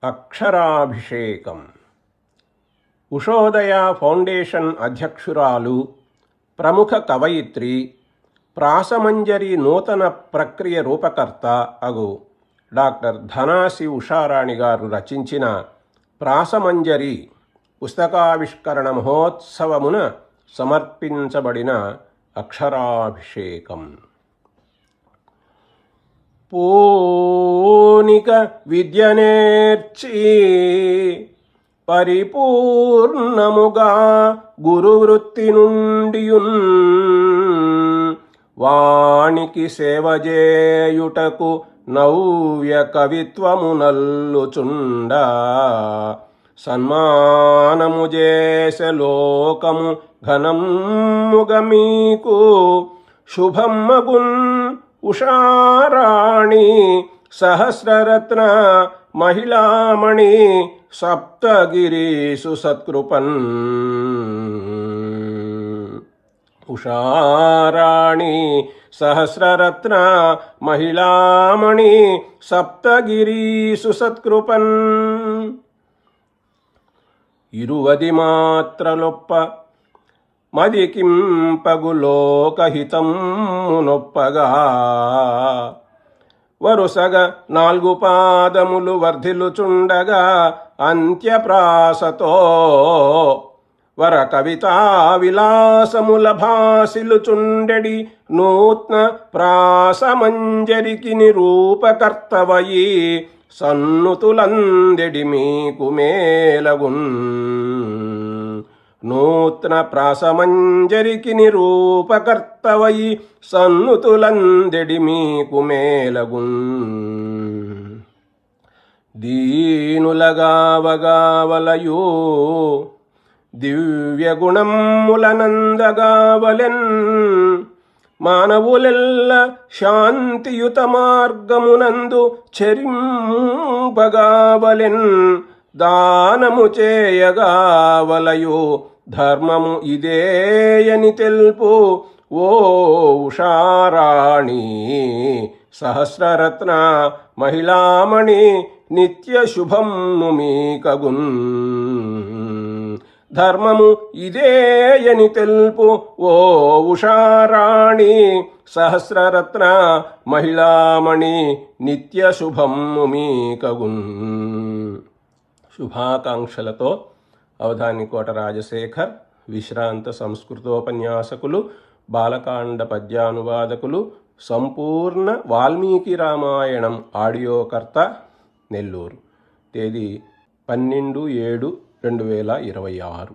అక్షరాభిషేకం. Ushodaya foundation అధ్యక్షురాలు, ప్రముఖ కవయిత్రి, ప్రాసమంజరి నూతన ప్రక్రియ రూపకర్త అగు డాక్టర్ ధనాసి ఉషారాణి గారు రచించిన ప్రాసమంజరి పుస్తకావిష్కరణ మహోత్సవమున సమర్పించబడిన అక్షరాభిషేకం. పూనిక విద్య నేర్చి పరిపూర్ణముగా గురువృత్తి నుండియున్ వానికి సేవజేయుటకు నవ్య కవిత్వము నల్లుచుండ సన్మానము చేసే లోకము ఘనముగ మీకు శుభమ్మగున్ ఉషారాణి సహస్రరత్న మహిళామణి సప్తగిరీసు సత్కృపన్. ఉషారాణి సహస్రరత్న మహిళామణి సప్తగిరీసు సత్కృపన్. ఇరువది మాత్రలొప్ప మదికింపగు లోకహితమునొప్పగా వరుసగ 4 పాదములు వర్ధిల్లుచుండగా అంత్యప్రాసతో వర కవితా విలాసముల భాసిల్లుచుండెడి నూత్న ప్రాసమంజరికి నిరూపకర్తవయి సన్నుతులందెడి మీకు మేలగున్. నూత్న ప్రాసమంజరికి నిరూపకర్తవయి సన్నుతులందెడి మీకు మేలగున్. దీనులగావగావలయు దివ్య గుణములనందగావలెన్ మానవులెల్ల శాంతియుత మార్గమునందు చరింపగావలెన్. దానము చేయగావలయు ధర్మము ఇదేయని తెలుపు ఓ ఉషారాణి సహస్రరత్న మహిళామణి నిత్య శుభము మీకగున్. ధర్మము ఇదేయని తెలుపు ఓ ఉషారాణి సహస్రరత్న మహిళామణి నిత్య శుభము మీకగున్. శుభాకాంక్షలతో అవధానికోట రాజశేఖర్, విశ్రాంత సంస్కృతోపన్యాసకులు, బాలకాండ పద్యానువాదకులు, సంపూర్ణ వాల్మీకి రామాయణం ఆడియోకర్త, నెల్లూరు. తేదీ 12/7/2026.